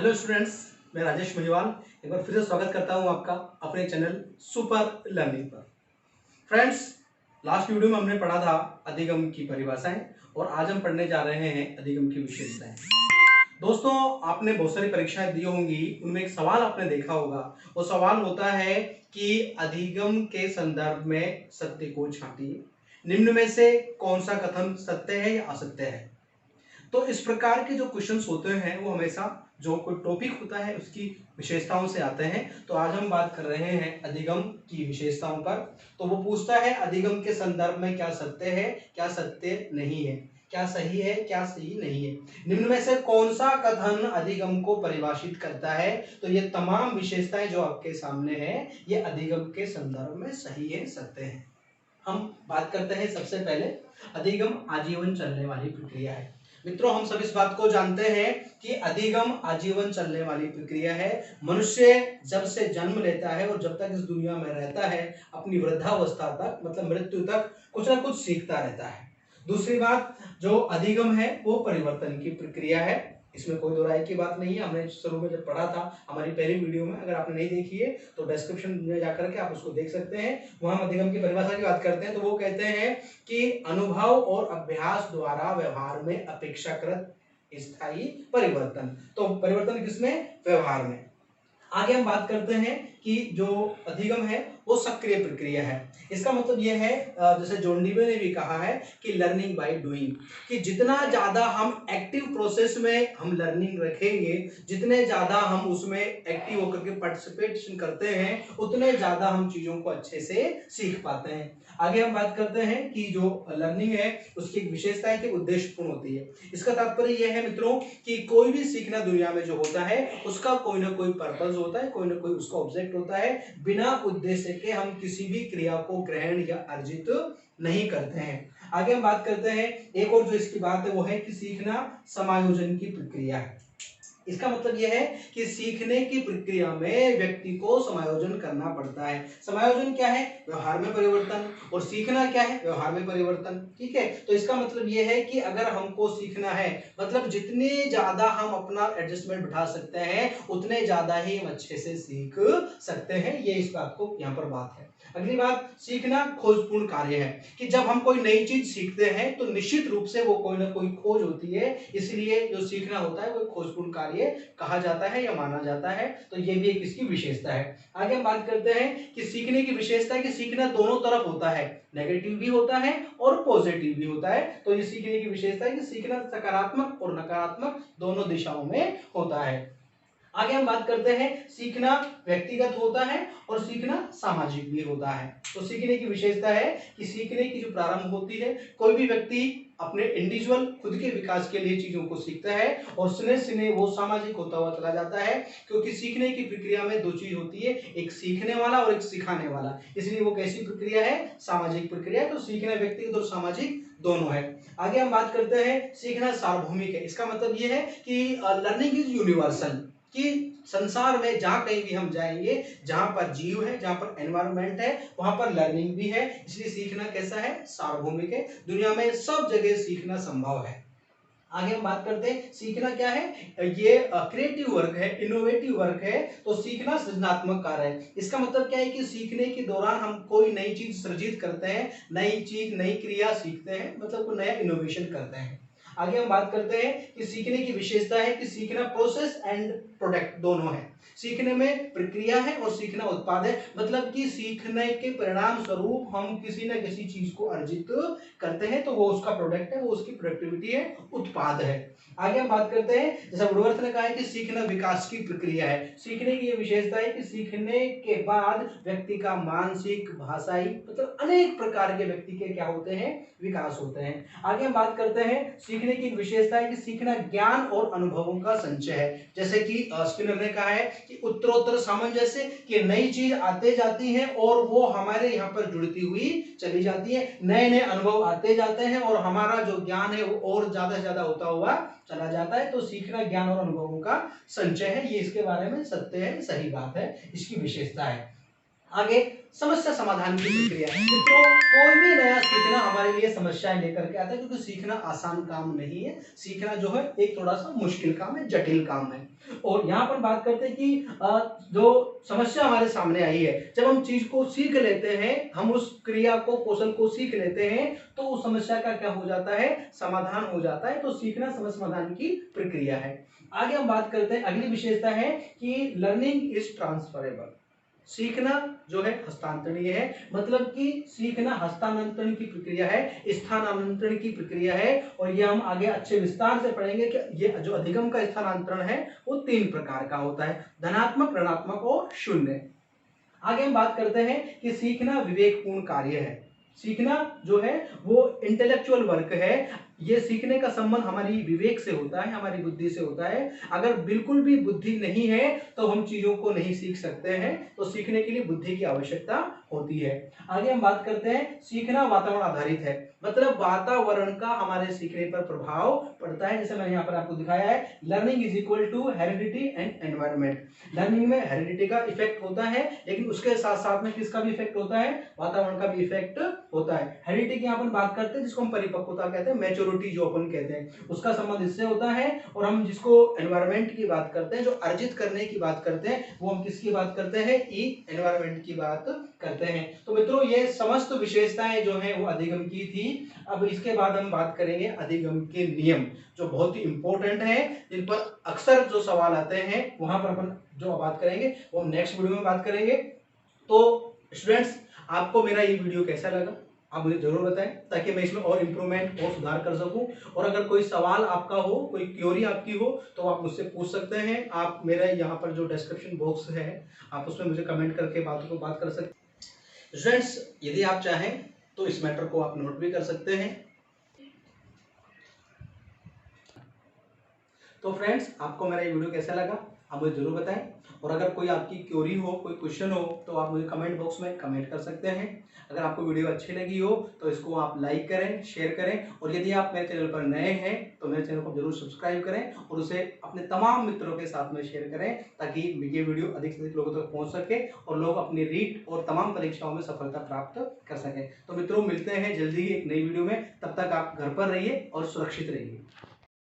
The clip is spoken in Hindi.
हेलो स्टूडेंट्स, मैं राजेश महिवाल एक बार फिर से स्वागत करता हूं आपका अपने चैनल सुपर लर्निंग पर। फ्रेंड्स, लास्ट वीडियो में हमने पढ़ा था अधिगम की परिभाषाएं और आज हम पढ़ने जा रहे हैं अधिगम की विशेषताएं। दोस्तों, आपने बहुत सारी परीक्षाएं दी होंगी, उनमें एक सवाल आपने देखा होगा। वो सवाल होता है कि अधिगम के संदर्भ में सत्य को छांटिए। निम्न में से कौन सा कथन सत्य है या असत्य है। तो इस प्रकार के जो क्वेश्चंस होते हैं वो हमेशा जो कोई टॉपिक होता है उसकी विशेषताओं से आते हैं। तो आज हम बात कर रहे हैं अधिगम की विशेषताओं पर। तो वो पूछता है अधिगम के संदर्भ में क्या सत्य है, क्या सत्य नहीं है, क्या सही है, क्या सही नहीं है, निम्न में से कौन सा कथन अधिगम को परिभाषित करता है। तो ये तमाम विशेषताएं जो आपके सामने है ये अधिगम के संदर्भ में सही है, सत्य है। हम बात करते हैं सबसे पहले अधिगम आजीवन चलने वाली प्रक्रिया है। मित्रों, हम सब इस बात को जानते हैं कि अधिगम आजीवन चलने वाली प्रक्रिया है। मनुष्य जब से जन्म लेता है और जब तक इस दुनिया में रहता है अपनी वृद्धावस्था तक मतलब मृत्यु तक कुछ ना कुछ सीखता रहता है। दूसरी बात, जो अधिगम है वो परिवर्तन की प्रक्रिया है, इसमें कोई दो राय की बात नहीं है। हमने शुरू में जब पढ़ा था हमारी पहली वीडियो में, अगर आपने नहीं देखी है तो डिस्क्रिप्शन में जाकर के आप उसको देख सकते हैं। वहां हम अधिगम की परिभाषा की बात करते हैं तो वो कहते हैं कि अनुभव और अभ्यास द्वारा व्यवहार में अपेक्षाकृत स्थायी परिवर्तन। तो परिवर्तन किसमें? व्यवहार में। आगे हम बात करते हैं कि जो अधिगम है वो सक्रिय प्रक्रिया है। इसका मतलब यह है, जैसे जॉन डीवे ने भी कहा है कि लर्निंग बाय डूइंग, कि जितना ज्यादा हम एक्टिव प्रोसेस में हम लर्निंग रखेंगे, जितने ज्यादा हम उसमें एक्टिव होकर के पार्टिसिपेशन करते हैं, उतने ज्यादा हम चीजों को अच्छे से सीख पाते हैं। आगे हम बात करते हैं कि जो लर्निंग है उसकी एक विशेषता है कि उद्देश्यपूर्ण होती है। इसका तात्पर्य यह है मित्रों कि कोई भी सीखना दुनिया में जो होता है उसका कोई ना कोई पर्पस होता है, कोई ना कोई उसका ऑब्जेक्ट होता है। बिना उद्देश्य के हम किसी भी क्रिया को ग्रहण या अर्जित नहीं करते हैं। आगे हम बात करते हैं, एक और जो इसकी बात है वो है कि सीखना समायोजन की प्रक्रिया है। इसका मतलब यह है कि सीखने की प्रक्रिया में व्यक्ति को समायोजन करना पड़ता है। समायोजन क्या है? व्यवहार में परिवर्तन। और सीखना क्या है? व्यवहार में परिवर्तन। ठीक है, तो इसका मतलब यह है कि अगर हमको सीखना है, मतलब जितने ज्यादा हम अपना एडजस्टमेंट बिठा सकते हैं उतने ज्यादा ही हम अच्छे से सीख सकते हैं। ये इस बात को यहाँ पर बात है। अगली बात, सीखना खोजपूर्ण कार्य है, कि जब हम कोई नई चीज सीखते हैं तो निश्चित रूप से वो कोई ना कोई खोज होती है, इसलिए जो सीखना होता है वो खोजपूर्ण कार्य कहा जाता है या माना जाता है। तो ये भी एक इसकी विशेषता है। आगे हम बात करते हैं कि सीखने की विशेषता है कि सीखना दोनों तरफ होता है, नेगेटिव भी होता है और पॉजिटिव भी होता है। तो ये सीखने की विशेषता है कि सीखना सकारात्मक और नकारात्मक दोनों दिशाओं में होता है। आगे हम बात करते हैं, सीखना व्यक्तिगत होता है और सीखना सामाजिक भी होता है। तो सीखने की विशेषता है कि सीखने की जो प्रारंभ होती है, कोई भी व्यक्ति अपने इंडिविजुअल खुद के विकास के लिए चीजों को सीखता है और सुने सुने वो सामाजिक होता हुआ चला जाता है, क्योंकि सीखने की प्रक्रिया में दो चीज होती है, एक सीखने वाला और एक सिखाने वाला। इसलिए वो कैसी प्रक्रिया है? सामाजिक प्रक्रिया। तो सीखना व्यक्तिगत और सामाजिक दोनों है। आगे हम बात करते हैं, सीखना सार्वभौमिक है। इसका मतलब ये है कि लर्निंग इज यूनिवर्सल, कि संसार में जहां कहीं भी हम जाएंगे, जहां पर जीव है, जहां पर एनवायरनमेंट है, वहां पर लर्निंग भी है। इसलिए सीखना कैसा है? सार्वभौमिक है। दुनिया में सब जगह सीखना संभव है। आगे हम बात करते हैं, सीखना क्या है? ये क्रिएटिव वर्क है, इनोवेटिव वर्क है। तो सीखना सृजनात्मक कार्य है। इसका मतलब क्या है कि सीखने के दौरान हम कोई नई चीज सृजित करते हैं, नई चीज, नई क्रिया सीखते हैं, मतलब कोई नया इनोवेशन करते हैं। आगे हम बात करते हैं कि सीखने की विशेषता है कि सीखना प्रोसेस एंड प्रोडक्ट दोनों है। सीखने में प्रक्रिया है और सीखना उत्पाद है, मतलब कि सीखने के परिणाम स्वरूप हम किसी न किसी चीज को अर्जित करते हैं, तो वो उसका प्रोडक्ट है, वो उसकी प्रोडक्टिविटी है, उत्पाद है। आगे हम बात करते हैं, जैसा वुडवर्थ ने कहा है कि सीखना विकास की प्रक्रिया है। सीखने की ये विशेषता है कि सीखने के बाद व्यक्ति का मानसिक, भाषाई, मतलब अनेक प्रकार के व्यक्ति के क्या होते हैं? विकास होते हैं। आगे हम बात करते हैं, सीखने की विशेषता है कि सीखना ज्ञान और अनुभवों का संचय है। जैसे कि स्किनर ने कहा है कि उत्तरोत्तर सामंजस्य, कि नई चीज आते जाती है और वो हमारे यहाँ पर जुड़ती हुई चली जाती है, नए नए अनुभव आते जाते हैं और हमारा जो ज्ञान है वो और ज्यादा से ज्यादा होता हुआ चला जाता है। तो सीखना ज्ञान और अनुभवों का संचय है। ये इसके बारे में सत्य है, सही बात है, इसकी विशेषता है। आगे समस्या समाधान की प्रक्रिया। मित्रों, कोई भी नया सीखना हमारे लिए समस्याएं लेकर के आता है, क्योंकि सीखना आसान काम नहीं है। सीखना जो है एक थोड़ा सा मुश्किल काम है, जटिल काम है। और यहाँ पर बात करते हैं कि जो समस्या हमारे सामने आई है, जब हम चीज को सीख लेते हैं, हम उस क्रिया को, कौशल को सीख लेते हैं, तो उस समस्या का क्या हो जाता है, समाधान हो जाता है। तो सीखना समस्या समाधान की प्रक्रिया है। आगे हम बात करते हैं, अगली विशेषता है कि लर्निंग इज ट्रांसफरेबल। सीखना जो है हस्तांतरणीय है, मतलब कि सीखना हस्तांतरण की प्रक्रिया है, स्थानांतरण की प्रक्रिया है। और ये हम आगे अच्छे विस्तार से पढ़ेंगे कि ये जो अधिगम का स्थानांतरण है वो 3 प्रकार का होता है, धनात्मक, ऋणात्मक और शून्य। आगे हम बात करते हैं कि सीखना विवेकपूर्ण कार्य है। सीखना जो है वो इंटेलेक्चुअल वर्क है। ये सीखने का संबंध हमारी विवेक से होता है, हमारी बुद्धि से होता है। अगर बिल्कुल भी बुद्धि नहीं है तो हम चीजों को नहीं सीख सकते हैं। तो सीखने के लिए बुद्धि की आवश्यकता होती है। आगे हम बात करते हैं, सीखना वातावरण आधारित है, मतलब वातावरण का हमारे सीखने पर प्रभाव पड़ता है। जैसे मैंने यहाँ पर आपको दिखाया है, learning is equal to heredity and environment. Learning में हेरिडिटी का इफेक्ट होता है, लेकिन उसके साथ साथ में किसका भी इफेक्ट होता है, वातावरण का भी इफेक्ट होता है। हेरिडिटी की यहाँ पर बात करते हैं, जिसको हम परिपक्वता कहते हैं, मैच्योरिटी जो अपन कहते हैं, उसका संबंध इससे होता है। और हम जिसको एनवायरमेंट की बात करते हैं, जो अर्जित करने की बात करते हैं, वो हम किसकी बात करते हैं, एनवायरमेंट की बात करते हैं। तो मित्रों, ये समस्त विशेषताएं जो है वो अधिगम की थी। अब इसके बाद हम बात करेंगे अधिगम के नियम, जो बहुत ही इंपॉर्टेंट है, जिन पर अक्सर जो सवाल आते हैं, वहां पर अपन जो बात करेंगे वो हम नेक्स्ट वीडियो में बात करेंगे। तो स्टूडेंट्स, आपको मेरा ये वीडियो कैसा लगा आप मुझे जरूर बताएं, ताकि मैं इसमें और इम्प्रूवमेंट और सुधार कर सकूं। और अगर कोई सवाल आपका हो, कोई क्वेरी आपकी हो, तो आप मुझसे पूछ सकते हैं। आप मेरा यहाँ पर जो डिस्क्रिप्शन बॉक्स है, आप उसमें मुझे कमेंट करके बात कर सकते हैं। स्टूडेंट्स, यदि आप चाहें तो इस मैटर को आप नोट भी कर सकते हैं। तो फ्रेंड्स, आपको मेरा ये वीडियो कैसा लगा आप मुझे जरूर बताएं। और अगर कोई आपकी क्वेरी हो, कोई क्वेश्चन हो, तो आप मुझे कमेंट बॉक्स में कमेंट कर सकते हैं। अगर आपको वीडियो अच्छी लगी हो तो इसको आप लाइक करें, शेयर करें। और यदि आप मेरे चैनल पर नए हैं तो मेरे चैनल को जरूर सब्सक्राइब करें और उसे अपने तमाम मित्रों के साथ में शेयर करें, ताकि ये वीडियो अधिक से अधिक लोगों तक पहुंच सके और लोग अपनी रीट और तमाम परीक्षाओं में सफलता प्राप्त कर सकें। तो मित्रों, मिलते हैं जल्दी ही एक नई वीडियो में। तब तक आप घर पर रहिए और सुरक्षित रहिए।